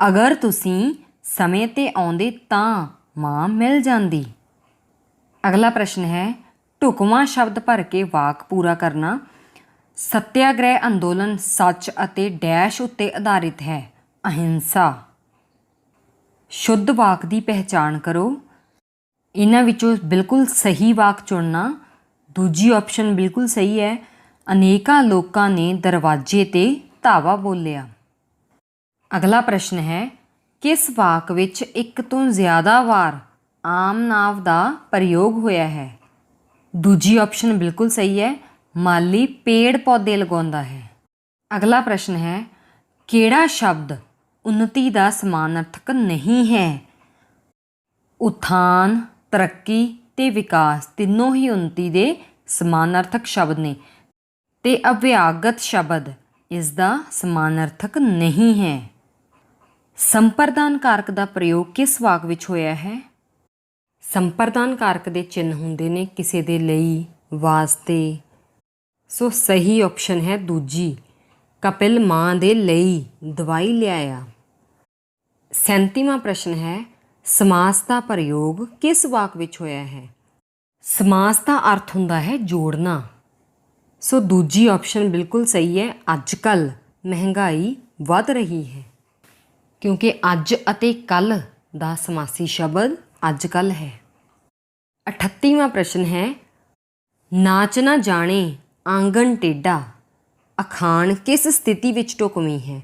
ਅਗਰ ਤੁਸੀਂ ਸਮੇਂ 'ਤੇ ਆਉਂਦੇ ਤਾਂ ਮਾਂ ਮਿਲ ਜਾਂਦੀ। ਅਗਲਾ ਪ੍ਰਸ਼ਨ ਹੈ, ਢੁਕਵਾਂ ਸ਼ਬਦ ਭਰ ਕੇ ਵਾਕ ਪੂਰਾ ਕਰਨਾ। ਸੱਤਿਆਗ੍ਰਹਿ ਅੰਦੋਲਨ ਸੱਚ ਅਤੇ ਡੈਸ਼ ਉੱਤੇ ਆਧਾਰਿਤ ਹੈ। ਅਹਿੰਸਾ। ਸ਼ੁੱਧ ਵਾਕ ਦੀ ਪਹਿਚਾਣ ਕਰੋ। ਇਹਨਾਂ ਵਿੱਚੋਂ ਬਿਲਕੁਲ ਸਹੀ ਵਾਕ ਚੁਣਨਾ। ਦੂਜੀ ਆਪਸ਼ਨ ਬਿਲਕੁਲ ਸਹੀ ਹੈ। ਅਨੇਕਾਂ ਲੋਕਾਂ ਨੇ ਦਰਵਾਜ਼ੇ 'ਤੇ ਧਾਵਾ ਬੋਲਿਆ। ਅਗਲਾ ਪ੍ਰਸ਼ਨ ਹੈ, ਕਿਸ ਵਾਕ ਵਿੱਚ ਇੱਕ ਤੋਂ ਜ਼ਿਆਦਾ ਵਾਰ ਆਮ ਨਾਂਵ ਦਾ ਪ੍ਰਯੋਗ ਹੋਇਆ ਹੈ? ਦੂਜੀ ਆਪਸ਼ਨ ਬਿਲਕੁਲ ਸਹੀ ਹੈ। ਮਾਲੀ ਪੇੜ ਪੌਦੇ ਲਗਾਉਂਦਾ ਹੈ। ਅਗਲਾ ਪ੍ਰਸ਼ਨ ਹੈ, ਕਿਹੜਾ ਸ਼ਬਦ ਉੱਨਤੀ ਦਾ ਸਮਾਨਾਰਥਕ ਨਹੀਂ ਹੈ? ਉਥਾਨ, ਤਰੱਕੀ ਤੇ ਵਿਕਾਸ ਤਿੰਨੋਂ ਹੀ ਉੱਨਤੀ ਦੇ ਸਮਾਨਾਰਥਕ ਸ਼ਬਦ ਨੇ ਤੇ ਅਭਿਆਗਤ ਸ਼ਬਦ ਇਸ ਦਾ ਸਮਾਨਾਰਥਕ ਨਹੀਂ ਹੈ। ਸੰਪਰਦਾਨ ਕਾਰਕ ਦਾ ਪ੍ਰਯੋਗ ਕਿਸ ਵਾਕ ਵਿੱਚ ਹੋਇਆ ਹੈ? ਸੰਪਰਦਾਨ ਕਾਰਕ ਦੇ ਚਿੰਨ੍ਹ ਹੁੰਦੇ ਨੇ ਕਿਸੇ ਦੇ ਲਈ, ਵਾਸਤੇ। ਸੋ ਸਹੀ ਆਪਸ਼ਨ ਹੈ ਦੂਜੀ, ਕਪਿਲ ਮਾਂ ਦੇ ਲਈ ਦਵਾਈ ਲਿਆਇਆ। 37ਵਾਂ ਪ੍ਰਸ਼ਨ ਹੈ, ਸਮਾਸ ਦਾ ਪ੍ਰਯੋਗ ਕਿਸ ਵਾਕ ਵਿੱਚ ਹੋਇਆ ਹੈ? ਸਮਾਸ ਦਾ ਅਰਥ ਹੁੰਦਾ ਹੈ ਜੋੜਨਾ। ਸੋ ਦੂਜੀ ਆਪਸ਼ਨ ਬਿਲਕੁਲ ਸਹੀ ਹੈ। ਅੱਜ ਕੱਲ੍ਹ ਮਹਿੰਗਾਈ ਵੱਧ ਰਹੀ ਹੈ ਕਿਉਂਕਿ ਅੱਜ ਅਤੇ ਕੱਲ੍ਹ ਦਾ ਸਮਾਸੀ ਸ਼ਬਦ ਅੱਜ ਕੱਲ੍ਹ ਹੈ। 38ਵਾਂ ਪ੍ਰਸ਼ਨ ਹੈ, ਨਾਚ ਨਾ ਜਾਣੇ ਆਂਗਣ ਟੇਢਾ ਅਖਾਣ ਕਿਸ ਸਥਿਤੀ ਵਿੱਚ ਢੁਕਵੀਂ ਹੈ?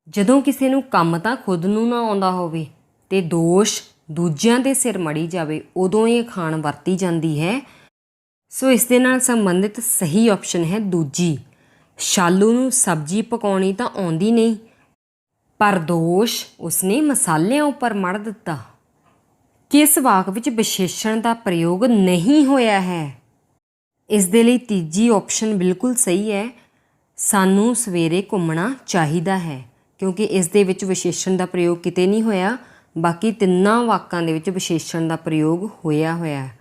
ਜਦੋਂ ਕਿਸੇ ਨੂੰ ਕੰਮ ਤਾਂ ਖੁਦ ਨੂੰ ਨਾ ਆਉਂਦਾ ਹੋਵੇ ਤੇ ਦੋਸ਼ ਦੂਜਿਆਂ ਦੇ ਸਿਰ ਮੜੀ ਜਾਵੇ, ਉਦੋਂ ਇਹ ਅਖਾਣ ਵਰਤੀ ਜਾਂਦੀ ਹੈ। ਸੋ ਇਸ ਦੇ ਨਾਲ ਸੰਬੰਧਿਤ ਸਹੀ ਆਪਸ਼ਨ ਹੈ ਦੂਜੀ, ਸ਼ਾਲੂ ਨੂੰ ਸਬਜ਼ੀ ਪਕਾਉਣੀ ਤਾਂ ਆਉਂਦੀ ਨਹੀਂ ਪਰ ਦੋਸ਼ ਉਸਨੇ ਮਸਾਲਿਆਂ ਉੱਪਰ ਮੜ ਦਿੱਤਾ। ਕਿਸ ਵਾਕ ਵਿੱਚ ਵਿਸ਼ੇਸ਼ਣ ਦਾ ਪ੍ਰਯੋਗ ਨਹੀਂ ਹੋਇਆ ਹੈ? ਇਸ ਦੇ ਲਈ ਤੀਜੀ ਆਪਸ਼ਨ ਬਿਲਕੁਲ ਸਹੀ ਹੈ, ਸਾਨੂੰ ਸਵੇਰੇ ਘੁੰਮਣਾ ਚਾਹੀਦਾ ਹੈ, ਕਿਉਂਕਿ ਇਸ ਦੇ ਵਿੱਚ ਵਿਸ਼ੇਸ਼ਣ ਦਾ ਪ੍ਰਯੋਗ ਕਿਤੇ ਨਹੀਂ ਹੋਇਆ। ਬਾਕੀ ਤਿੰਨਾਂ ਵਾਕਾਂ ਦੇ ਵਿੱਚ ਵਿਸ਼ੇਸ਼ਣ ਦਾ ਪ੍ਰਯੋਗ ਹੋਇਆ ਹੈ।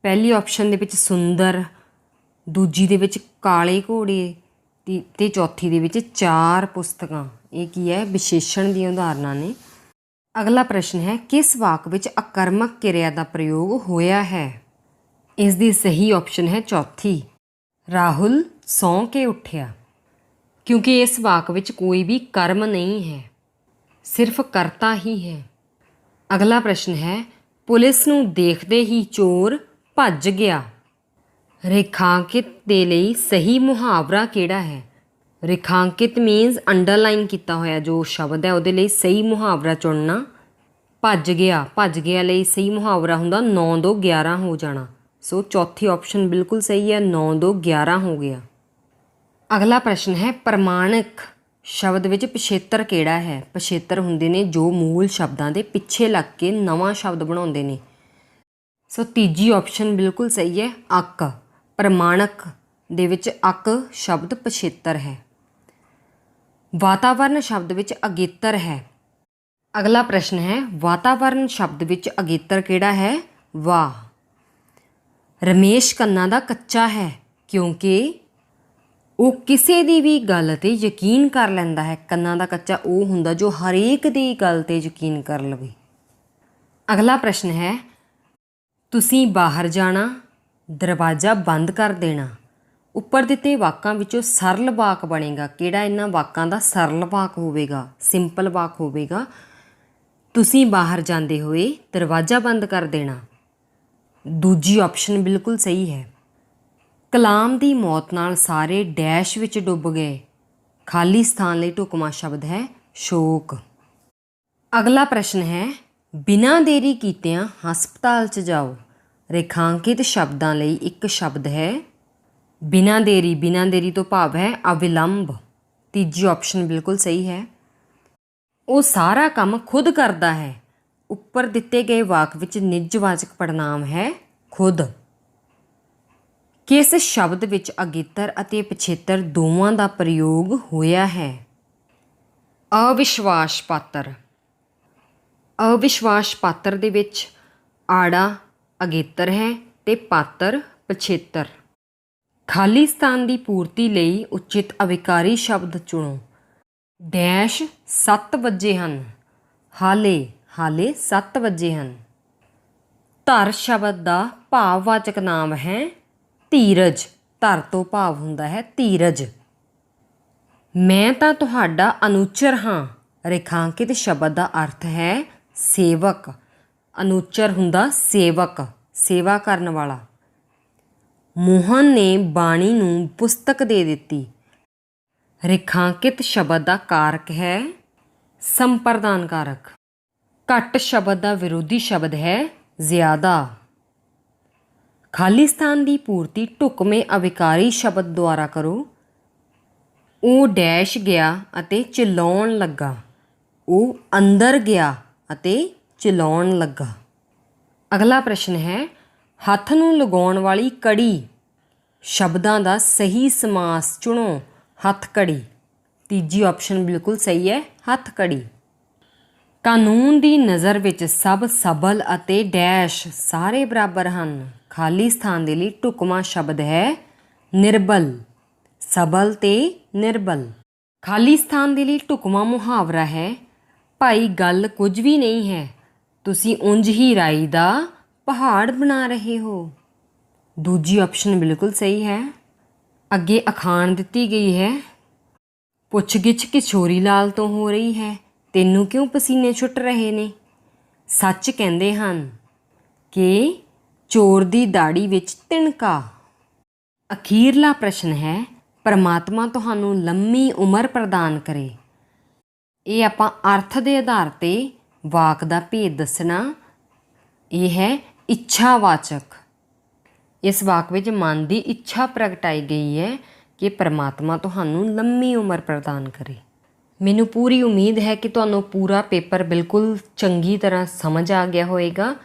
ਪਹਿਲੀ ਆਪਸ਼ਨ ਦੇ ਵਿੱਚ ਸੁੰਦਰ, ਦੂਜੀ ਦੇ ਵਿੱਚ ਕਾਲੇ ਘੋੜੇ ਤੇ ਚੌਥੀ ਦੇ ਵਿੱਚ ਚਾਰ ਪੁਸਤਕਾਂ। ਇਹ ਕੀ ਹੈ? ਵਿਸ਼ੇਸ਼ਣ ਦੀਆਂ ਉਦਾਹਰਨਾਂ ਨੇ। ਅਗਲਾ ਪ੍ਰਸ਼ਨ ਹੈ, ਕਿਸ ਵਾਕ ਵਿੱਚ ਆਕਰਮਕ ਕਿਰਿਆ ਦਾ ਪ੍ਰਯੋਗ ਹੋਇਆ ਹੈ? ਇਸ ਦੀ ਸਹੀ ਆਪਸ਼ਨ ਹੈ ਚੌਥੀ, ਰਾਹੁਲ ਸੌਂ ਕੇ ਉੱਠਿਆ, ਕਿਉਂਕਿ ਇਸ ਵਾਕ ਵਿੱਚ ਕੋਈ ਵੀ ਕਰਮ ਨਹੀਂ ਹੈ, ਸਿਰਫ ਕਰਤਾ ਹੀ ਹੈ। ਅਗਲਾ ਪ੍ਰਸ਼ਨ ਹੈ, ਪੁਲਿਸ ਨੂੰ ਦੇਖਦੇ ਹੀ ਚੋਰ ਭੱਜ ਗਿਆ। ਰੇਖਾਂਕਿਤ ਦੇ ਲਈ ਸਹੀ ਮੁਹਾਵਰਾ ਕਿਹੜਾ ਹੈ? ਰੇਖਾਂਕਿਤ ਮੀਨਸ ਅੰਡਰਲਾਈਨ ਕੀਤਾ ਹੋਇਆ ਜੋ ਸ਼ਬਦ ਹੈ, ਉਹਦੇ ਲਈ ਸਹੀ ਮੁਹਾਵਰਾ ਚੁਣਨਾ। ਭੱਜ ਗਿਆ ਲਈ ਸਹੀ ਮੁਹਾਵਰਾ ਹੁੰਦਾ 9 2 11 ਹੋ ਜਾਣਾ। ਸੋ ਚੌਥੀ ਆਪਸ਼ਨ ਬਿਲਕੁਲ ਸਹੀ ਹੈ, 9 2 11 ਹੋ ਗਿਆ। ਅਗਲਾ ਪ੍ਰਸ਼ਨ ਹੈ ਪ੍ਰਮਾਣਿਕ ਸ਼ਬਦ ਵਿੱਚ ਪਿਛੇਤਰ ਕਿਹੜਾ ਹੈ? ਪਿਛੇਤਰ ਹੁੰਦੇ ਨੇ ਜੋ ਮੂਲ ਸ਼ਬਦਾਂ ਦੇ ਪਿੱਛੇ ਲੱਗ ਕੇ ਨਵਾਂ ਸ਼ਬਦ ਬਣਾਉਂਦੇ ਨੇ। ਸੋ ਤੀਜੀ ਆਪਸ਼ਨ ਬਿਲਕੁਲ ਸਹੀ ਹੈ, ਅੱਕ। ਪ੍ਰਮਾਣਕ ਦੇ ਵਿੱਚ ਅੱਕ ਸ਼ਬਦ ਪਿਛੇਤਰ ਹੈ। ਵਾਤਾਵਰਨ ਸ਼ਬਦ ਵਿੱਚ ਅਗੇਤਰ ਹੈ। ਅਗਲਾ ਪ੍ਰਸ਼ਨ ਹੈ ਵਾਤਾਵਰਨ ਸ਼ਬਦ ਵਿੱਚ ਅਗੇਤਰ ਕਿਹੜਾ ਹੈ? ਵਾਹ। ਰਮੇਸ਼ ਕੰਨਾਂ ਦਾ ਕੱਚਾ ਹੈ ਕਿਉਂਕਿ ਉਹ ਕਿਸੇ ਦੀ ਵੀ ਗੱਲ 'ਤੇ ਯਕੀਨ ਕਰ ਲੈਂਦਾ ਹੈ। ਕੰਨਾਂ ਦਾ ਕੱਚਾ ਉਹ ਹੁੰਦਾ ਜੋ ਹਰੇਕ ਦੀ ਗੱਲ 'ਤੇ ਯਕੀਨ ਕਰ ਲਵੇ। ਅਗਲਾ ਪ੍ਰਸ਼ਨ ਹੈ ਤੁਸੀਂ ਬਾਹਰ ਜਾਣਾ, ਦਰਵਾਜ਼ਾ ਬੰਦ ਕਰ ਦੇਣਾ। ਉੱਪਰ ਦਿੱਤੇ ਵਾਕਾਂ ਵਿੱਚੋਂ ਸਰਲ ਵਾਕ ਬਣੇਗਾ ਕਿਹੜਾ? ਇਹਨਾਂ ਵਾਕਾਂ ਦਾ ਸਰਲ ਵਾਕ ਹੋਵੇਗਾ, ਸਿੰਪਲ ਵਾਕ ਹੋਵੇਗਾ। ਤੁਸੀਂ ਬਾਹਰ ਜਾਂਦੇ ਹੋਏ ਦਰਵਾਜ਼ਾ ਬੰਦ ਕਰ ਦੇਣਾ। ਦੂਜੀ ਆਪਸ਼ਨ ਬਿਲਕੁਲ ਸਹੀ ਹੈ। ਕਲਾਮ ਦੀ ਮੌਤ ਨਾਲ ਸਾਰੇ ਡੈਸ਼ ਵਿੱਚ ਡੁੱਬ ਗਏ। ਖਾਲੀ ਸਥਾਨ ਲਈ ਢੁਕਵਾਂ ਸ਼ਬਦ ਹੈ ਸ਼ੋਕ। ਅਗਲਾ ਪ੍ਰਸ਼ਨ ਹੈ ਬਿਨਾਂ ਦੇਰੀ ਕੀਤਿਆਂ ਹਸਪਤਾਲ 'ਚ ਜਾਓ। ਰੇਖਾਂਕਿਤ ਸ਼ਬਦਾਂ ਲਈ ਇੱਕ ਸ਼ਬਦ ਹੈ ਬਿਨਾਂ ਦੇਰੀ। ਬਿਨਾਂ ਦੇਰੀ ਤੋਂ ਭਾਵ ਹੈ ਅਵਿਲੰਬ। ਤੀਜੀ ਆਪਸ਼ਨ ਬਿਲਕੁਲ ਸਹੀ ਹੈ। ਉਹ ਸਾਰਾ ਕੰਮ ਖੁਦ ਕਰਦਾ ਹੈ। ਉੱਪਰ ਦਿੱਤੇ ਗਏ ਵਾਕ ਵਿੱਚ ਨਿੱਜਵਾਚਕ ਪੜਨਾਮ ਹੈ ਖੁਦ। ਕਿਸ ਸ਼ਬਦ ਵਿੱਚ ਅਗੇਤਰ ਅਤੇ ਪਿਛੇਤਰ ਦੋਵਾਂ ਦਾ ਪ੍ਰਯੋਗ ਹੋਇਆ ਹੈ? ਅਵਿਸ਼ਵਾਸ ਪਾਤਰ। ਅਵਿਸ਼ਵਾਸ ਪਾਤਰ ਦੇ ਵਿੱਚ ਆੜਾ ਅਗੇਤਰ ਹੈ ਤੇ ਪਾਤਰ ਪਿਛੇਤਰ। ਖਾਲੀ ਸਥਾਨ ਦੀ ਪੂਰਤੀ ਲਈ ਉਚਿਤ ਅਵਿਕਾਰੀ ਸ਼ਬਦ ਚੁਣੋ। ਡੈਸ਼ 7 ਵਜੇ ਹਨ। ਹਾਲੇ 7 ਵਜੇ ਹਨ। ਧਰ ਸ਼ਬਦ ਦਾ ਭਾਵਵਾਚਕ ਨਾਮ ਹੈ ਧੀਰਜ। ਧਰ ਤੋਂ ਭਾਵ ਹੁੰਦਾ ਹੈ ਧੀਰਜ। ਮੈਂ ਤਾਂ ਤੁਹਾਡਾ ਅਨੁਚਰ ਹਾਂ। ਰੇਖਾਂਕਿਤ ਸ਼ਬਦ ਦਾ ਅਰਥ ਹੈ ਸੇਵਕ। ਅਨੁਚਰ ਹੁੰਦਾ ਸੇਵਕ, ਸੇਵਾ ਕਰਨ ਵਾਲਾ। ਮੋਹਨ ਨੇ ਬਾਣੀ ਨੂੰ ਪੁਸਤਕ ਦੇ ਦਿੱਤੀ। ਰੇਖਾਂਕਿਤ ਸ਼ਬਦ ਦਾ ਕਾਰਕ ਹੈ ਸੰਪਰਦਾਨ ਕਾਰਕ। ਘੱਟ ਸ਼ਬਦ ਦਾ ਵਿਰੋਧੀ ਸ਼ਬਦ ਹੈ ਜ਼ਿਆਦਾ। ਖਾਲੀ ਸਥਾਨ ਦੀ ਪੂਰਤੀ ਢੁਕਵੇਂ ਅਵਿਕਾਰੀ ਸ਼ਬਦ ਦੁਆਰਾ ਕਰੋ। ਉਹ ਡੈਸ਼ ਗਿਆ ਅਤੇ ਚਿਲਾਉਣ ਲੱਗਾ। ਉਹ ਅੰਦਰ ਗਿਆ ਅਤੇ ਚਿਲਾਉਣ ਲੱਗਾ। ਅਗਲਾ ਪ੍ਰਸ਼ਨ ਹੈ ਹੱਥ ਨੂੰ ਲਗਾਉਣ ਵਾਲੀ ਕੜੀ ਸ਼ਬਦਾਂ ਦਾ ਸਹੀ ਸਮਾਸ ਚੁਣੋ। ਹੱਥ ਕੜੀ। ਤੀਜੀ ਆਪਸ਼ਨ ਬਿਲਕੁਲ ਸਹੀ ਹੈ, ਹੱਥ ਕੜੀ। ਕਾਨੂੰਨ ਦੀ ਨਜ਼ਰ ਵਿੱਚ ਸਭ ਸਬਲ ਅਤੇ ਡੈਸ਼ ਸਾਰੇ ਬਰਾਬਰ ਹਨ। ਖਾਲੀ ਸਥਾਨ ਦੇ ਲਈ ਢੁਕਵਾਂ ਸ਼ਬਦ ਹੈ ਨਿਰਬਲ। ਸਬਲ ਤੇ ਨਿਰਬਲ। ਖਾਲੀ ਸਥਾਨ ਦੇ ਲਈ ਢੁਕਵਾਂ ਮੁਹਾਵਰਾ ਹੈ ਭਾਈ ਗੱਲ ਕੁਝ ਵੀ ਨਹੀਂ ਹੈ, ਤੁਸੀਂ ਉਂਝ ਹੀ ਰਾਈ ਦਾ ਪਹਾੜ ਬਣਾ ਰਹੇ ਹੋ। ਦੂਜੀ ਆਪਸ਼ਨ ਬਿਲਕੁਲ ਸਹੀ ਹੈ। ਅੱਗੇ ਅਖਾਣ ਦਿੱਤੀ ਗਈ ਹੈ ਪੁੱਛ-ਗਿੱਛ ਕਿਸ਼ੋਰੀ ਲਾਲ ਤੋਂ ਹੋ ਰਹੀ ਹੈ, ਤੈਨੂੰ ਕਿਉਂ ਪਸੀਨੇ ਛੁੱਟ ਰਹੇ ਨੇ। ਸੱਚ ਕਹਿੰਦੇ ਹਨ ਕਿ ਚੋਰ ਦੀ ਦਾੜੀ ਵਿੱਚ ਤਿਣਕਾ। ਅਖੀਰਲਾ ਪ੍ਰਸ਼ਨ ਹੈ ਪਰਮਾਤਮਾ ਤੁਹਾਨੂੰ ਲੰਮੀ ਉਮਰ ਪ੍ਰਦਾਨ ਕਰੇ। ਇਹ ਆਪਾਂ ਅਰਥ ਦੇ ਆਧਾਰ 'ਤੇ ਵਾਕ ਦਾ ਭੇਦ ਦੱਸਣਾ। ਇਹ ਹੈ ਇੱਛਾਵਾਚਕ। ਇਸ ਵਾਕ ਵਿੱਚ ਮਨ ਦੀ ਇੱਛਾ ਪ੍ਰਗਟਾਈ ਗਈ ਹੈ ਕਿ ਪਰਮਾਤਮਾ ਤੁਹਾਨੂੰ ਲੰਮੀ ਉਮਰ ਪ੍ਰਦਾਨ ਕਰੇ। ਮੈਨੂੰ ਪੂਰੀ ਉਮੀਦ ਹੈ ਕਿ ਤੁਹਾਨੂੰ ਪੂਰਾ ਪੇਪਰ ਬਿਲਕੁਲ ਚੰਗੀ ਤਰ੍ਹਾਂ ਸਮਝ ਆ ਗਿਆ ਹੋਵੇਗਾ।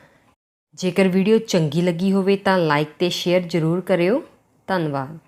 ਜੇਕਰ ਵੀਡੀਓ ਚੰਗੀ ਲੱਗੀ ਹੋਵੇ ਤਾਂ ਲਾਈਕ ਅਤੇ ਸ਼ੇਅਰ ਜ਼ਰੂਰ ਕਰਿਓ। ਧੰਨਵਾਦ।